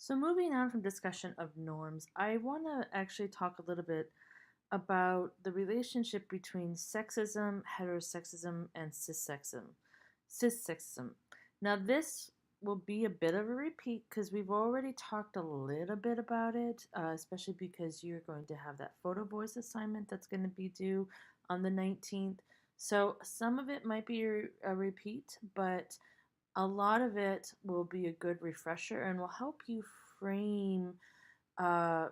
So, moving on from discussion of norms, I want to actually talk a little bit about the relationship between sexism, heterosexism, and cissexism. Cissexism. Now, this will be a bit of a repeat because we've already talked a little bit about it, especially because you're going to have that photo voice assignment that's going to be due on the 19th. So, some of it might be a repeat, but a lot of it will be a good refresher and will help you frame uh,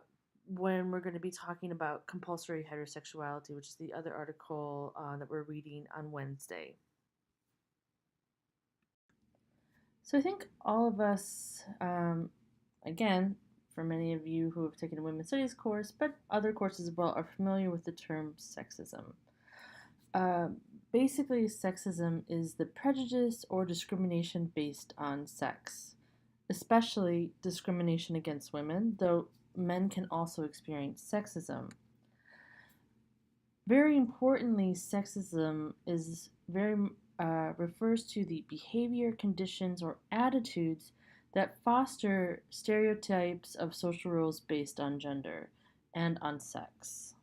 when we're going to be talking about compulsory heterosexuality, which is the other article that we're reading on Wednesday. So I think all of us, again, for many of you who have taken a women's studies course, but other courses as well, are familiar with the term sexism. Uh, Basically, sexism is the prejudice or discrimination based on sex, especially discrimination against women, though men can also experience sexism. Very importantly, sexism is very refers to the behavior, conditions, or attitudes that foster stereotypes of social roles based on gender and on sex.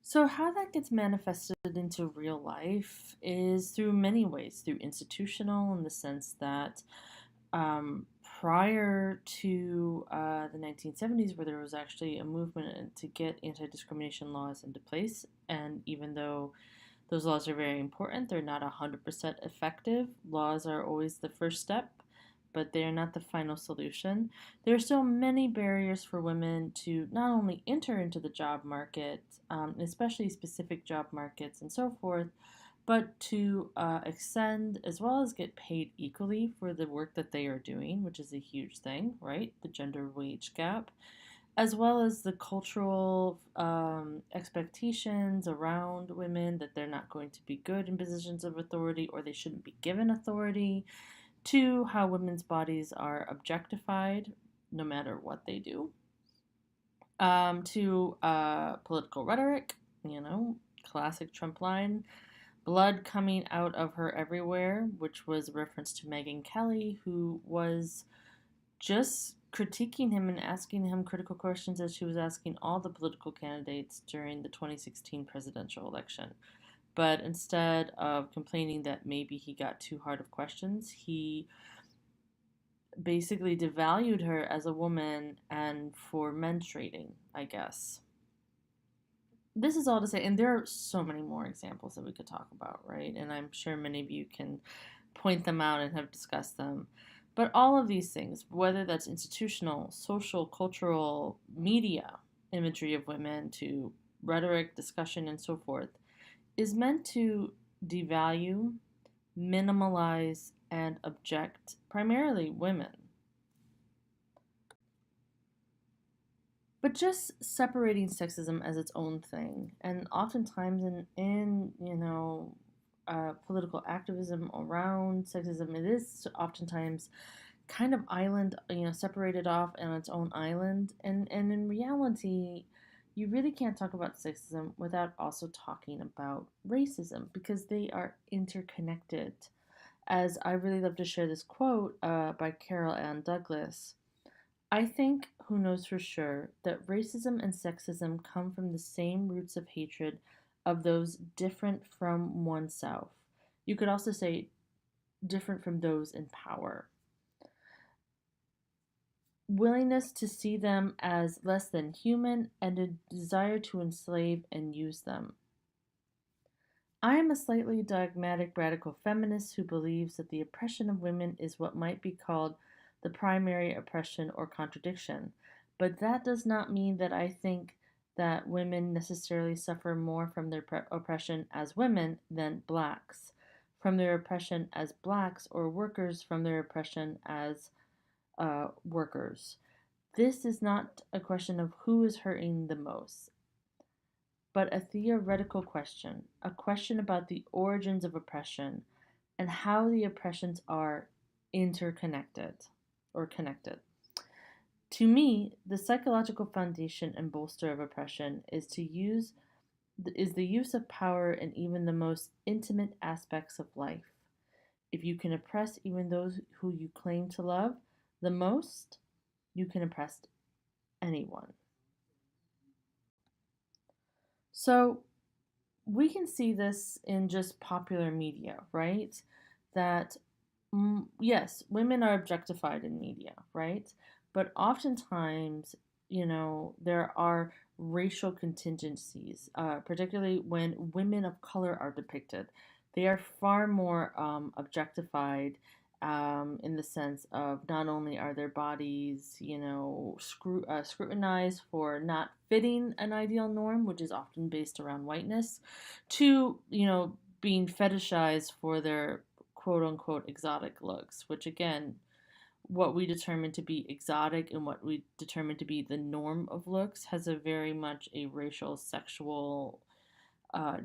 So, how that gets manifested into real life is through many ways, through institutional, in the sense that prior to the 1970s, where there was actually a movement to get anti discrimination laws into place, and even though those laws are very important, they're not 100% effective. Laws are always the first step, but they are not the final solution. There are still many barriers for women to not only enter into the job market, especially specific job markets and so forth, but to extend as well as get paid equally for the work that they are doing, which is a huge thing, right? The gender wage gap, as well as the cultural expectations around women that they're not going to be good in positions of authority or they shouldn't be given authority, to how women's bodies are objectified no matter what they do, to political rhetoric, classic Trump line, blood coming out of her everywhere, which was a reference to Megyn Kelly, who was just critiquing him and asking him critical questions as she was asking all the political candidates during the 2016 presidential election. But instead of complaining that maybe he got too hard of questions, he basically devalued her as a woman and for menstruating, I guess. This is all to say, and there are so many more examples that we could talk about, right? And I'm sure many of you can point them out and have discussed them. But all of these things, whether that's institutional, social, cultural, media imagery of women to rhetoric, discussion, and so forth, is meant to devalue, minimalize, and object primarily women. But just separating sexism as its own thing, and oftentimes in political activism around sexism, it is oftentimes kind of island, separated off on its own island, and in reality, you really can't talk about sexism without also talking about racism because they are interconnected. As I really love to share this quote by Carol Ann Douglas. I think, who knows for sure, that racism and sexism come from the same roots of hatred of those different from oneself. You could also say different from those in power. Willingness to see them as less than human and a desire to enslave and use them. I am a slightly dogmatic radical feminist who believes that the oppression of women is what might be called the primary oppression or contradiction, but that does not mean that I think that women necessarily suffer more from their oppression as women than blacks, from their oppression as blacks, or workers from their oppression as workers. This is not a question of who is hurting the most, but a theoretical question, a question about the origins of oppression and how the oppressions are interconnected or connected. To me, the psychological foundation and bolster of oppression is the use of power in even the most intimate aspects of life. If you can oppress even those who you claim to love the most, you can oppress anyone. So we can see this in just popular media, right? That, yes, women are objectified in media, right? But oftentimes, there are racial contingencies, particularly when women of color are depicted. They are far more objectified, in the sense of not only are their bodies, scrutinized for not fitting an ideal norm, which is often based around whiteness, to, being fetishized for their quote unquote exotic looks, which again, what we determine to be exotic and what we determine to be the norm of looks has a very much a racial, sexual,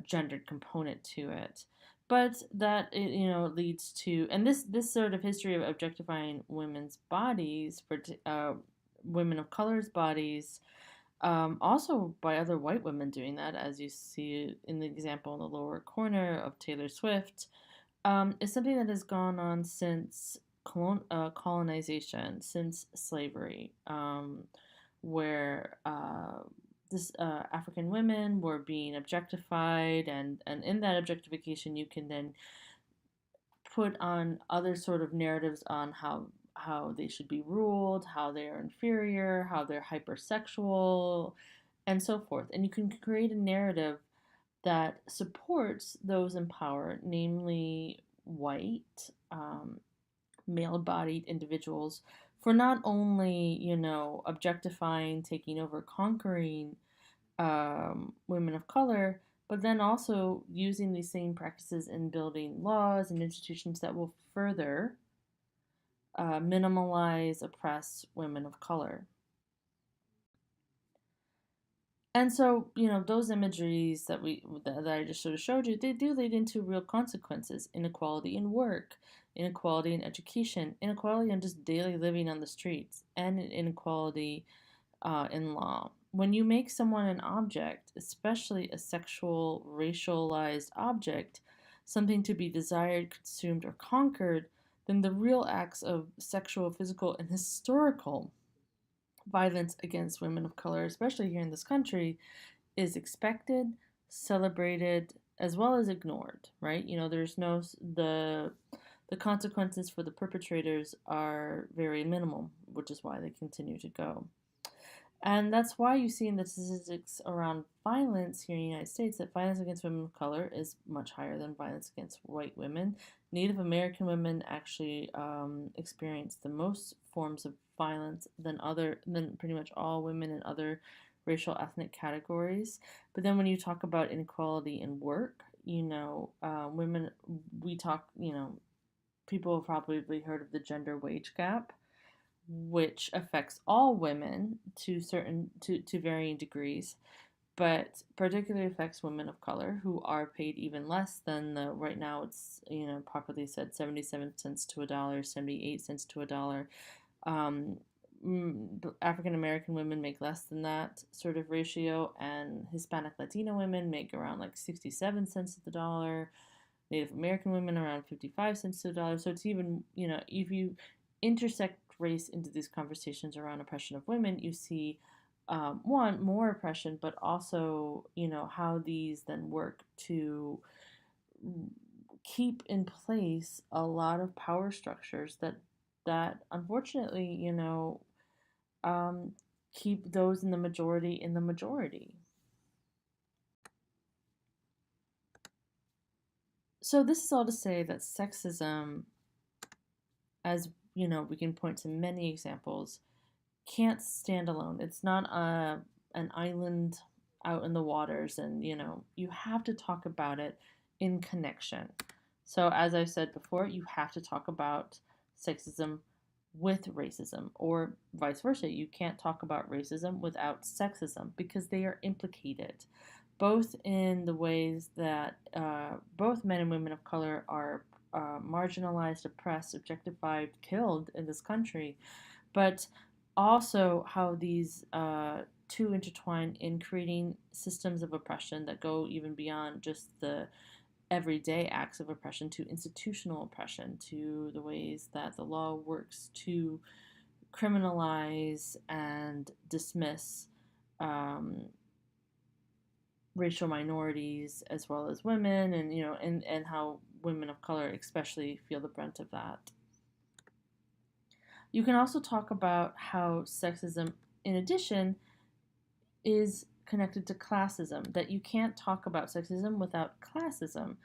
gendered component to it. But that it, leads to, and this sort of history of objectifying women's bodies, for women of color's bodies, also by other white women doing that, as you see in the example in the lower corner of Taylor Swift, is something that has gone on since colonization, since slavery, where this African women were being objectified, and in that objectification, you can then put on other sort of narratives on how they should be ruled, how they are inferior, how they're hypersexual, and so forth. And you can create a narrative that supports those in power, namely white, male-bodied individuals, for not only, objectifying, taking over, conquering women of color, but then also using these same practices in building laws and institutions that will further minimalize, oppress women of color. And so, those imageries that I just sort of showed you, they do lead into real consequences: inequality in work, inequality in education, inequality in just daily living on the streets, and inequality in law. When you make someone an object, especially a sexual, racialized object, something to be desired, consumed, or conquered, then the real acts of sexual, physical, and historical violence against women of color, especially here in this country, is expected, celebrated, as well as ignored, right? There's no the consequences for the perpetrators are very minimal, which is why they continue to go. And that's why you see in the statistics around violence here in the United States that violence against women of color is much higher than violence against white women. Native American women actually experience the most forms of violence than pretty much all women in other racial ethnic categories. But then when you talk about inequality in work, women, we talk, people have probably heard of the gender wage gap, which affects all women to varying degrees, but particularly affects women of color, who are paid even less than the right now it's, popularly said, 77 cents to a dollar, 78 cents to a dollar. African American women make less than that sort of ratio, and Hispanic Latino women make around like 67 cents to the dollar. Native American women around 55 cents to the dollar. So it's even, if you intersect race into these conversations around oppression of women, you see, one, more oppression, but also, how these then work to keep in place a lot of power structures that unfortunately, keep those in the majority in the majority. So this is all to say that sexism, as we can point to many examples, can't stand alone. It's not an island out in the waters, and you have to talk about it in connection. So as I said before, you have to talk about sexism with racism, or vice versa. You can't talk about racism without sexism, because they are implicated, both in the ways that both men and women of color are marginalized, oppressed, objectified, killed in this country, but also how these two intertwine in creating systems of oppression that go even beyond just the everyday acts of oppression to institutional oppression, to the ways that the law works to criminalize and dismiss um, racial minorities as well as women, and and how women of color especially feel the brunt of that. You can also talk about how sexism, in addition, is connected to classism, that you can't talk about sexism without classism.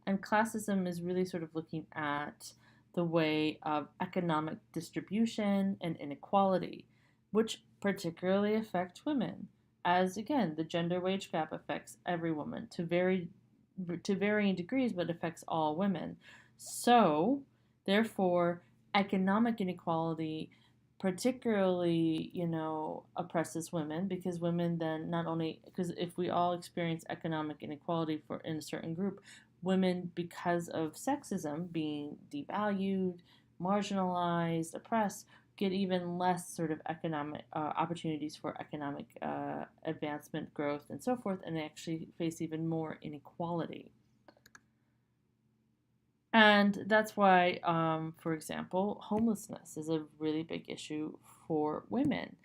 And classism is really sort of looking at the way of economic distribution and inequality, which particularly affect women. As again, the gender wage gap affects every woman to varying degrees, but affects all women. So, therefore, economic inequality particularly, oppresses women, because women then not only, because if we all experience economic inequality for in a certain group, women, because of sexism being devalued, marginalized, oppressed, get even less sort of economic opportunities for economic advancement, growth, and so forth, and they actually face even more inequality. And that's why, for example, homelessness is a really big issue for women.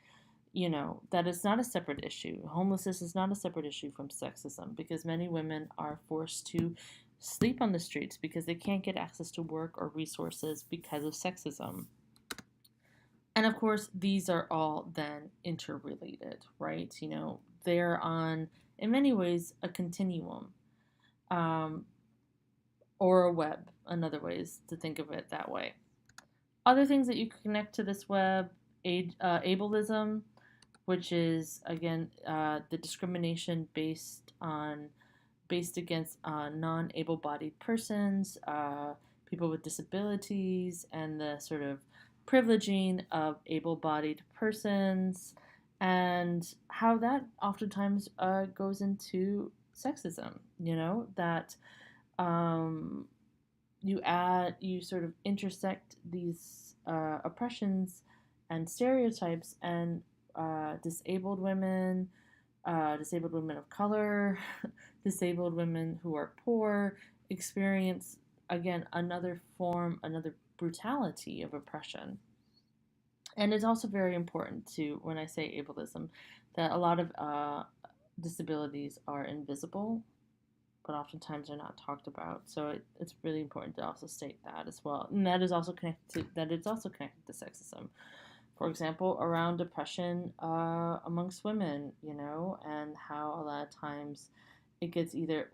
That is not a separate issue. Homelessness is not a separate issue from sexism, because many women are forced to sleep on the streets because they can't get access to work or resources because of sexism. And of course, these are all then interrelated, right? They're on, in many ways, a continuum. Um, or a web, another ways to think of it that way. Other things that you can connect to this web, ableism, which is again the discrimination based against non-able-bodied persons, people with disabilities, and the sort of privileging of able-bodied persons, and how that oftentimes goes into sexism. That um, you sort of intersect these oppressions and stereotypes, and disabled women of color, disabled women who are poor experience, again, another brutality of oppression. And it's also very important to, when I say ableism, that a lot of disabilities are invisible, but oftentimes are not talked about. So it's really important to also state that as well, and that is also it's also connected to sexism. For example, around depression amongst women, and how a lot of times it gets either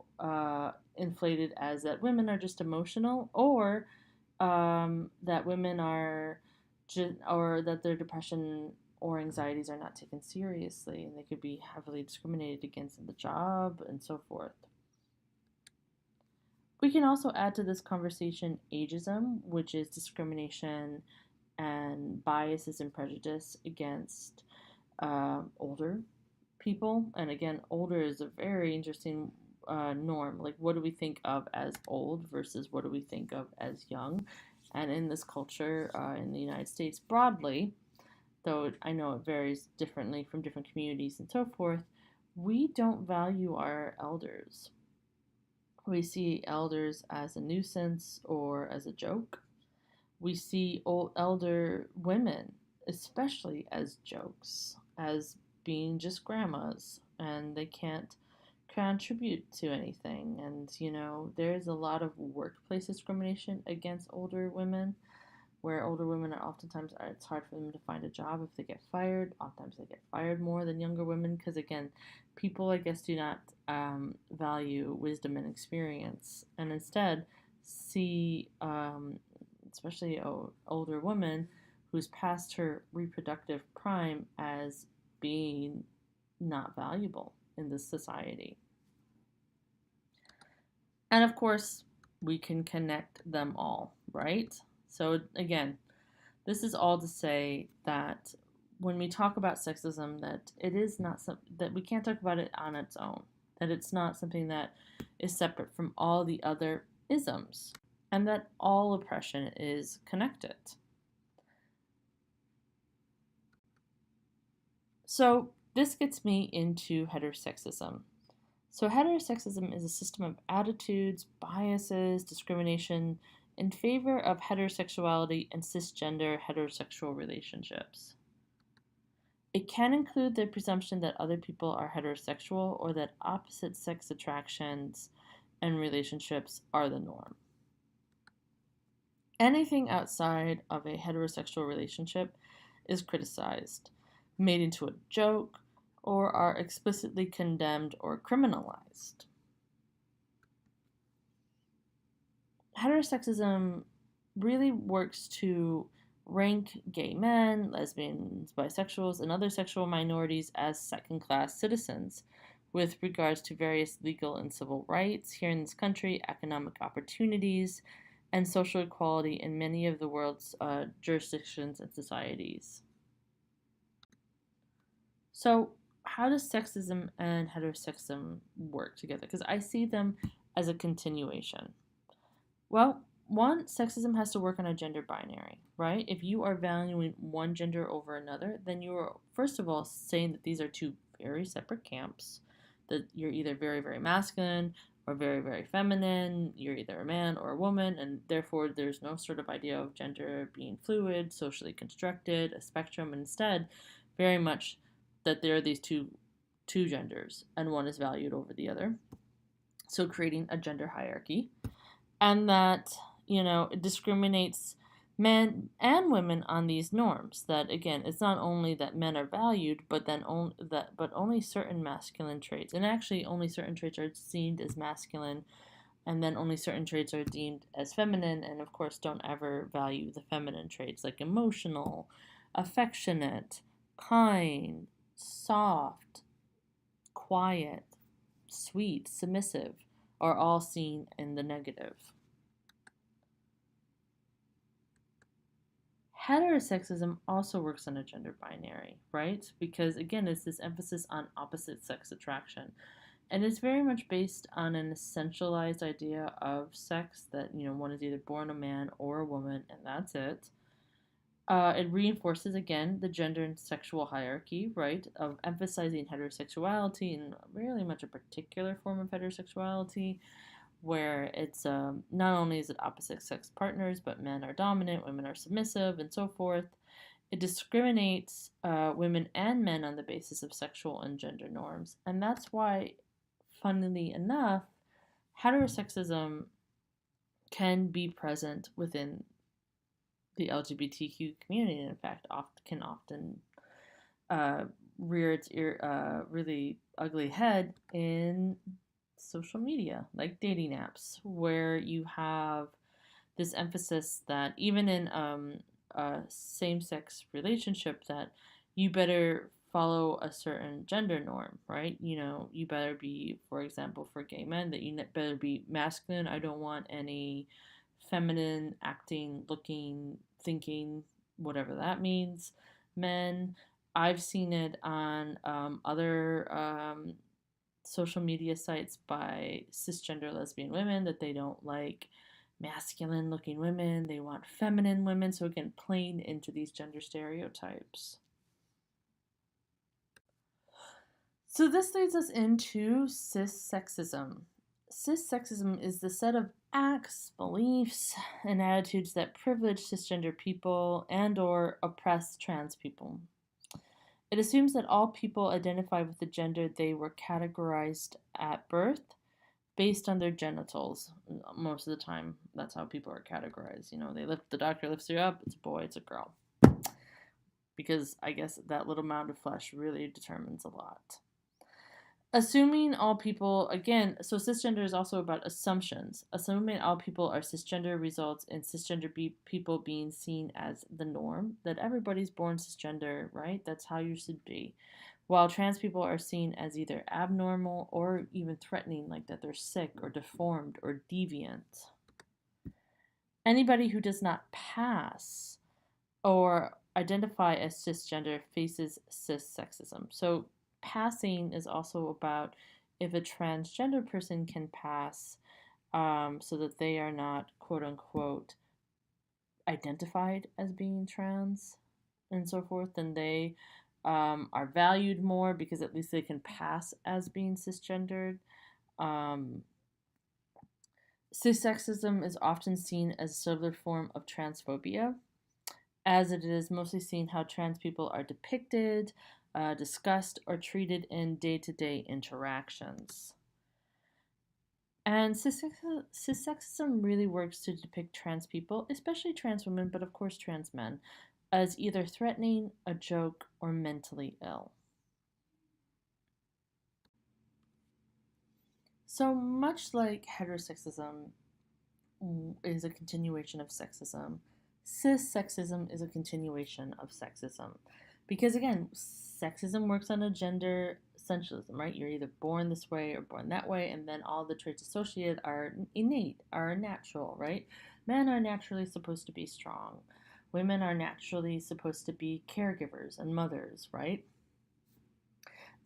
inflated as that women are just emotional, or that women are or that their depression or anxieties are not taken seriously, and they could be heavily discriminated against in the job and so forth. We can also add to this conversation ageism, which is discrimination and biases and prejudice against older people. And again, older is a very interesting norm. Like, what do we think of as old versus what do we think of as young? And in this culture, in the United States broadly, though I know it varies differently from different communities and so forth, we don't value our elders. We see elders as a nuisance or as a joke. We see old elder women, especially, as jokes, as being just grandmas, and they can't contribute to anything. And, there's a lot of workplace discrimination against older women, where older women are oftentimes, it's hard for them to find a job if they get fired. Oftentimes they get fired more than younger women, because again, people, I guess, do not value wisdom and experience, and instead see, especially an older woman who's past her reproductive prime, as being not valuable in this society. And of course, we can connect them all, right? So again, this is all to say that when we talk about sexism, that it is not that we can't talk about it on its own, that it's not something that is separate from all the other isms, and that all oppression is connected. So this gets me into heterosexism. So, heterosexism is a system of attitudes, biases, discrimination in favor of heterosexuality and cisgender heterosexual relationships. It can include the presumption that other people are heterosexual or that opposite sex attractions and relationships are the norm. Anything outside of a heterosexual relationship is criticized, made into a joke, or are explicitly condemned or criminalized. Heterosexism really works to rank gay men, lesbians, bisexuals, and other sexual minorities as second class citizens with regards to various legal and civil rights here in this country, economic opportunities, and social equality in many of the world's jurisdictions and societies. So, how does sexism and heterosexism work together? Because I see them as a continuation. Well, one, sexism has to work on a gender binary, right? If you are valuing one gender over another, then you are, first of all, saying that these are two very separate camps, that you're either very, very masculine or very, very feminine, you're either a man or a woman, and therefore there's no sort of idea of gender being fluid, socially constructed, a spectrum, and instead, very much that there are these two genders, and one is valued over the other. So creating a gender hierarchy and that it discriminates men and women on these norms. That again, it's not only that men are valued, but then only certain masculine traits, and actually only certain traits are seen as masculine, and then only certain traits are deemed as feminine, and of course don't ever value the feminine traits like emotional, affectionate, kind, soft, quiet, sweet, submissive, are all seen in the negative. Heterosexism also works on a gender binary, right? Because again, it's this emphasis on opposite sex attraction. And it's very much based on an essentialized idea of sex that, one is either born a man or a woman, and that's it. It reinforces, again, the gender and sexual hierarchy, right, of emphasizing heterosexuality and really much a particular form of heterosexuality, where it's not only is it opposite sex partners, but men are dominant, women are submissive, and so forth. It discriminates women and men on the basis of sexual and gender norms. And that's why, funnily enough, heterosexism can be present within the LGBTQ community, and in fact, can often uh, rear its really ugly head in social media, like dating apps, where you have this emphasis that even in a same-sex relationship, that you better follow a certain gender norm, right? You better be, for example, for gay men, that you better be masculine. I don't want any feminine acting, looking, thinking, whatever that means, men. I've seen it on other social media sites by cisgender lesbian women that they don't like masculine looking women, they want feminine women. So, again, playing into these gender stereotypes. So, this leads us into cissexism. Cissexism is the set of acts, beliefs, and attitudes that privilege cisgender people and or oppress trans people. It assumes that all people identify with the gender they were categorized at birth based on their genitals. Most of the time, that's how people are categorized. The doctor lifts you up, it's a boy, it's a girl. Because I guess that little mound of flesh really determines a lot. Assuming all people, again, so cisgender is also about assumptions. Assuming all people are cisgender results in cisgender people being seen as the norm, that everybody's born cisgender, right? That's how you should be. While trans people are seen as either abnormal or even threatening, like that they're sick or deformed or deviant. Anybody who does not pass or identify as cisgender faces cissexism. So passing is also about if a transgender person can pass so that they are not quote unquote identified as being trans and so forth, then they are valued more because at least they can pass as being cisgendered. Um, Cissexism is often seen as a subtler form of transphobia, as it is mostly seen how trans people are depicted, discussed, or treated in day to day interactions. And cissexism really works to depict trans people, especially trans women, but of course trans men, as either threatening, a joke, or mentally ill. So much like heterosexism is a continuation of sexism, cissexism is a continuation of sexism. Because again, sexism works on a gender essentialism, right? You're either born this way or born that way, and then all the traits associated are innate, are natural, right? Men are naturally supposed to be strong. Women are naturally supposed to be caregivers and mothers, right?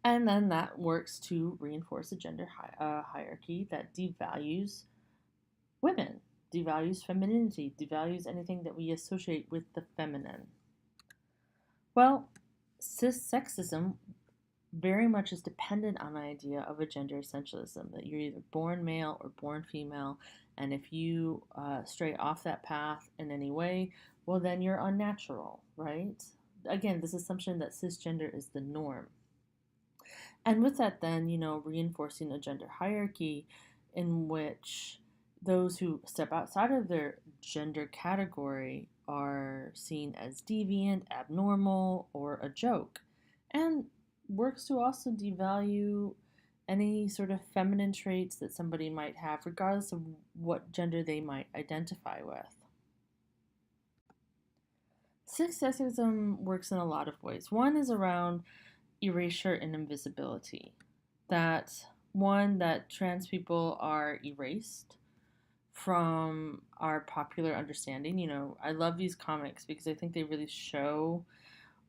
And then that works to reinforce a gender hierarchy that devalues women, devalues femininity, devalues anything that we associate with the feminine. Well, cissexism very much is dependent on the idea of a gender essentialism, that you're either born male or born female, and if you stray off that path in any way, well, then you're unnatural, right? Again, this assumption that cisgender is the norm. And with that, then, reinforcing a gender hierarchy in which those who step outside of their gender category are seen as deviant, abnormal, or a joke, and works to also devalue any sort of feminine traits that somebody might have, regardless of what gender they might identify with. Sexism works in a lot of ways. One is around erasure and invisibility. That one, that trans people are erased from our popular understanding. I love these comics because I think they really show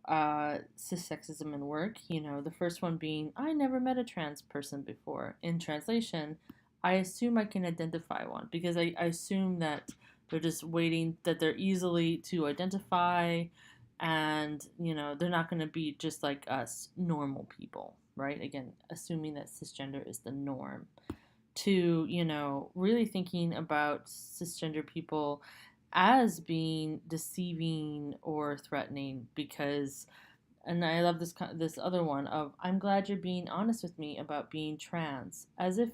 cissexism in work. The first one being, I never met a trans person before. In translation, I assume I can identify one because I assume that they're just waiting, that they're easily to identify, and they're not going to be just like us normal people, right? Again, assuming that cisgender is the norm. To really thinking about cisgender people as being deceiving or threatening, because, and I love this other one of, I'm glad you're being honest with me about being trans, as if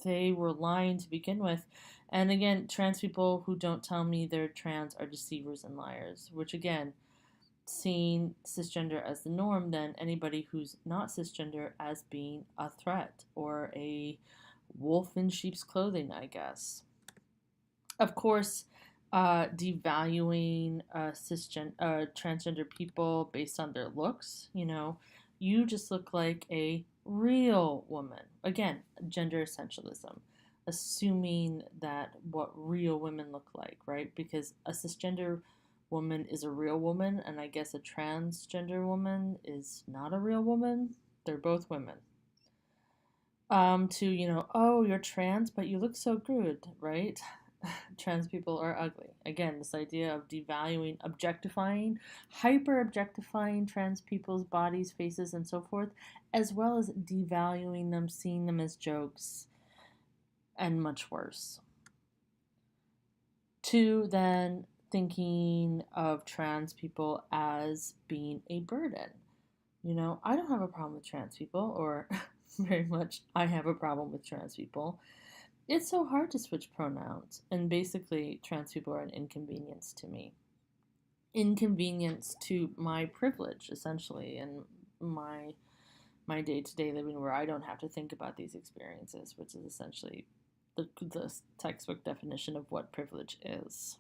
they were lying to begin with. And again, trans people who don't tell me they're trans are deceivers and liars, which again, seeing cisgender as the norm, then anybody who's not cisgender as being a threat or a wolf in sheep's clothing, I guess. Of course, devaluing transgender people based on their looks. You just look like a real woman. Again, gender essentialism, assuming that what real women look like, right? Because a cisgender woman is a real woman, and I guess a transgender woman is not a real woman. They're both women. To, oh, you're trans, but you look so good, right? Trans people are ugly. Again, this idea of devaluing, objectifying, hyper objectifying trans people's bodies, faces, and so forth, as well as devaluing them, seeing them as jokes, and much worse. To then thinking of trans people as being a burden. I don't have a problem with trans people, or very much I have a problem with trans people. It's so hard to switch pronouns, and basically, trans people are an inconvenience to me. Inconvenience to my privilege, essentially, and my day-to-day living, where I don't have to think about these experiences, which is essentially the textbook definition of what privilege is.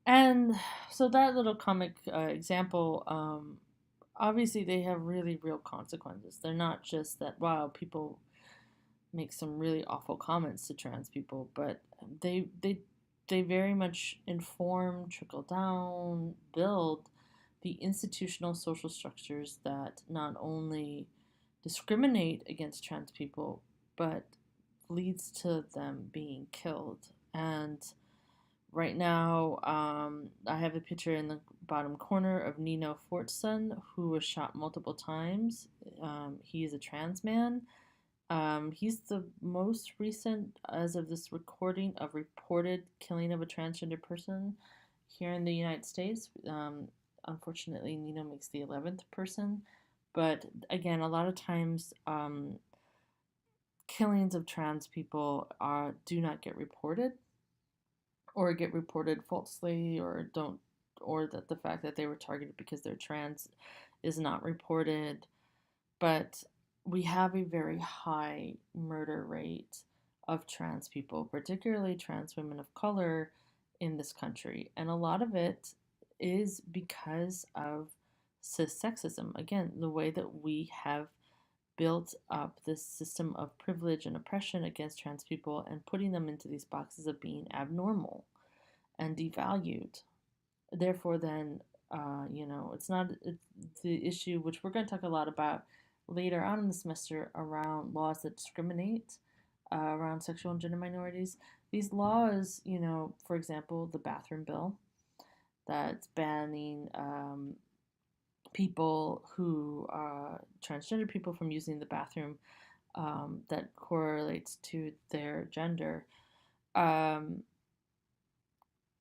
And so that little comic example, obviously they have really real consequences. They're not just that, wow, people make some really awful comments to trans people, but they very much inform, trickle down, build the institutional social structures that not only discriminate against trans people, but leads to them being killed. And Right now, I have a picture in the bottom corner of Nino Fortson, who was shot multiple times. He is a trans man. He's the most recent, as of this recording, of reported killing of a transgender person here in the United States. Unfortunately, Nino makes the 11th person. But again, a lot of times, killings of trans people do not get reported, or get reported falsely, or don't, or that the fact that they were targeted because they're trans is not reported. But we have a very high murder rate of trans people, particularly trans women of color in this country. And a lot of it is because of Cissexism. Again, the way that we have built up this system of privilege and oppression against trans people and putting them into these boxes of being abnormal and devalued. Therefore, then, it's not the issue, which we're going to talk a lot about later on in the semester, around laws that discriminate around sexual and gender minorities. These laws, for example, the bathroom bill that's banning people who transgender people from using the bathroom that correlates to their gender. Um,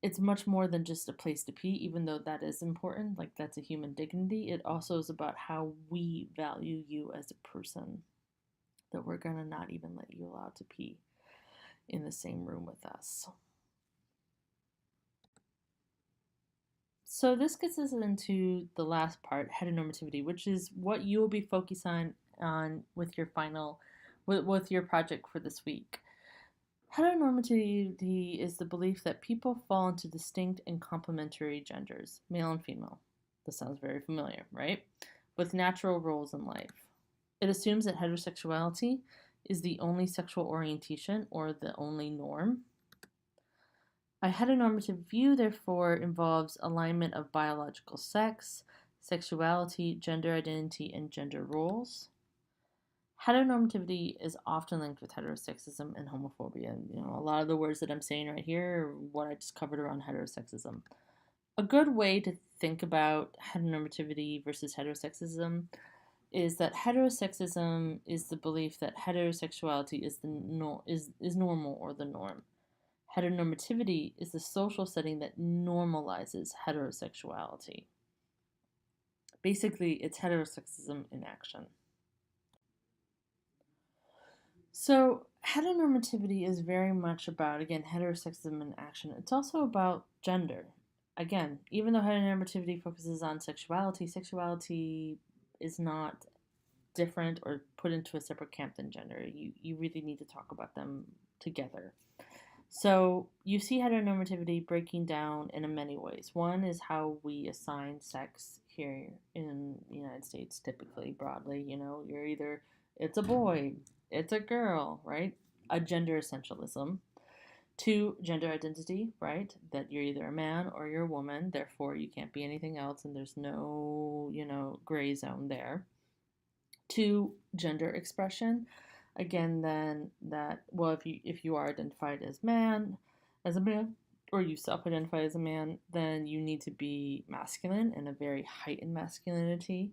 it's much more than just a place to pee, even though that is important. Like, that's a human dignity. It also is about how we value you as a person, that we're gonna not even let you allowed to pee in the same room with us. So this gets us into the last part, heteronormativity, which is what you will be focusing on with your with your project for this week. Heteronormativity is the belief that people fall into distinct and complementary genders, male and female. This sounds very familiar, right? With natural roles in life. It assumes that heterosexuality is the only sexual orientation or the only norm. A heteronormative view, therefore, involves alignment of biological sex, sexuality, gender identity, and gender roles. Heteronormativity is often linked with heterosexism and homophobia. A lot of the words that I'm saying right here are what I just covered around heterosexism. A good way to think about heteronormativity versus heterosexism is that heterosexism is the belief that heterosexuality is normal or the norm. Heteronormativity is the social setting that normalizes heterosexuality. Basically, it's heterosexism in action. So, heteronormativity is very much about, again, heterosexism in action. It's also about gender. Again, even though heteronormativity focuses on sexuality, sexuality is not different or put into a separate camp than gender. You really need to talk about them together. So, you see heteronormativity breaking down in many ways. One is how we assign sex here in the United States, typically, broadly. You're either, it's a boy, it's a girl, right? A gender essentialism. Two, gender identity, right? That you're either a man or you're a woman, therefore you can't be anything else, and there's no, gray zone there. Two, gender expression. Again, then that, well, if you are identified as a man, or you self-identify as a man, then you need to be masculine and a very heightened masculinity.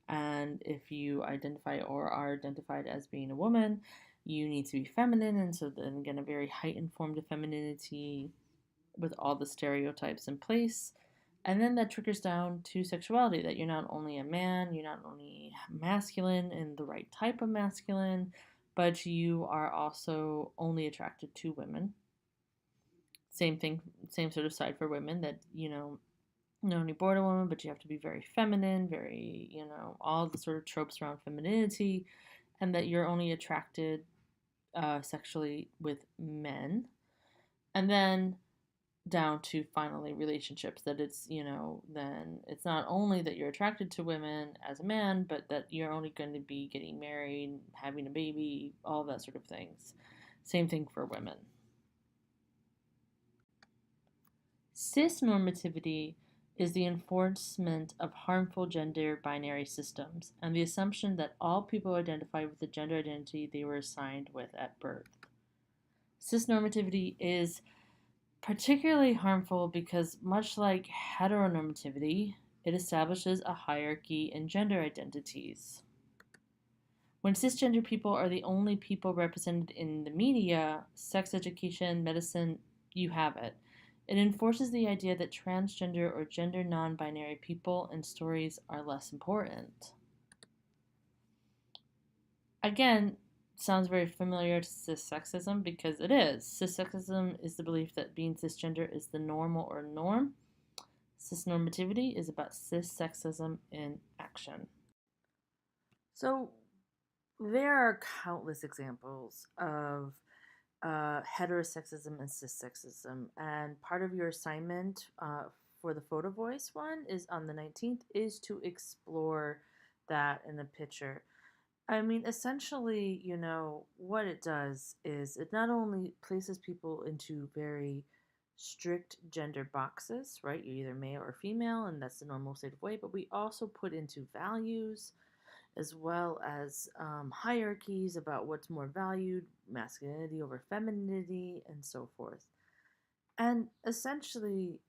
And if you identify or are identified as being a woman, you need to be feminine, and so then again, a very heightened form of femininity with all the stereotypes in place. And then that trickles down to sexuality, that you're not only a man, you're not only masculine and the right type of masculine, but you are also only attracted to women. Same thing, same sort of side for women, that, not only born a woman, but you have to be very feminine, very, all the sort of tropes around femininity, and that you're only attracted sexually with men. And then down to finally relationships, that it's, then it's not only that you're attracted to women as a man, but that you're only going to be getting married, having a baby, all that sort of things. Same thing for women. Cisnormativity is the enforcement of harmful gender binary systems and the assumption that all people identify with the gender identity they were assigned with at birth. Cisnormativity is Particularly harmful because, much like heteronormativity, it establishes a hierarchy in gender identities. When cisgender people are the only people represented in the media, sex education, medicine, you have it. It enforces the idea that transgender or gender non binary people and stories are less important. Again, sounds very familiar to cissexism because it is. Cissexism is the belief that being cisgender is the normal or norm. Cisnormativity is about cissexism in action. So, there are countless examples of heterosexism and cissexism, and part of your assignment for the photo voice one is on the 19th is to explore that in the picture. I mean, essentially, what it does is it not only places people into very strict gender boxes, right? You're either male or female, and that's the normal state of way, but we also put into values as well as hierarchies about what's more valued, masculinity over femininity, and so forth. And essentially,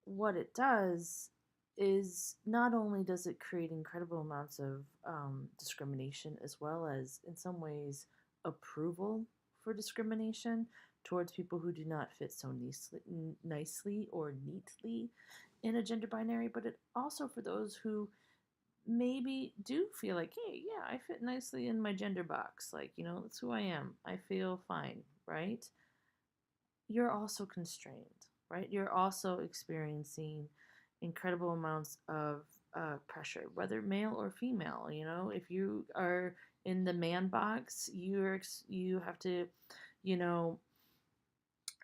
what it does is not only does it create incredible amounts of discrimination, as well as, in some ways, approval for discrimination towards people who do not fit so nicely or neatly in a gender binary, but it also for those who maybe do feel like, hey, yeah, I fit nicely in my gender box. Like, that's who I am. I feel fine, right? You're also constrained, right? You're also experiencing incredible amounts of pressure, whether male or female. If you are in the man box, you have to, you know,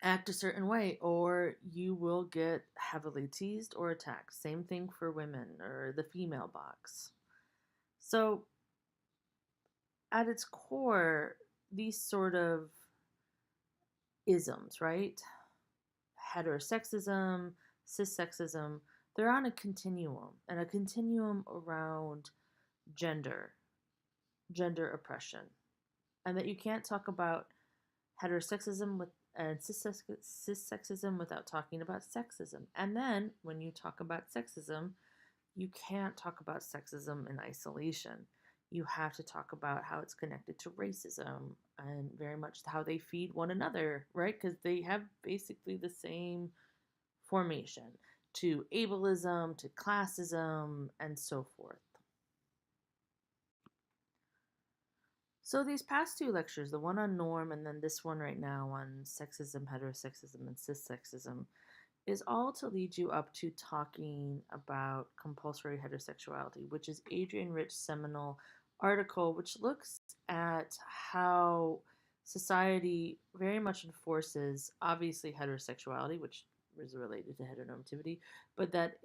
act a certain way, or you will get heavily teased or attacked. Same thing for women or the female box. So, at its core, these sort of isms, right? Heterosexism, cissexism, they're on a continuum, and a continuum around gender, gender oppression. And that you can't talk about heterosexism and cissexism without talking about sexism. And then when you talk about sexism, you can't talk about sexism in isolation. You have to talk about how it's connected to racism and very much how they feed one another, right? Because they have basically the same formation to ableism, to classism, and so forth. So these past two lectures, the one on norm and then this one right now on sexism, heterosexism, and cissexism, is all to lead you up to talking about compulsory heterosexuality, which is Adrienne Rich's seminal article, which looks at how society very much enforces, obviously, heterosexuality, which is related to heteronormativity, but that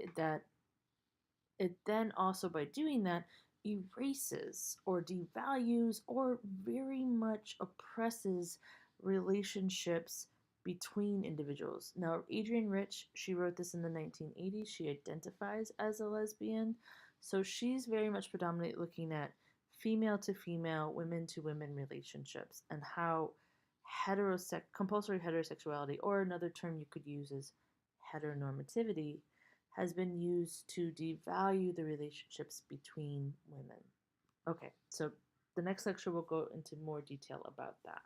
it then also, by doing that, erases or devalues or very much oppresses relationships between individuals. Now, Adrienne Rich, she wrote this in the 1980s. She identifies as a lesbian. So she's very much predominantly looking at female to female, women to women relationships and how compulsory heterosexuality, or another term you could use is heteronormativity, has been used to devalue the relationships between women. Okay, so the next lecture will go into more detail about that.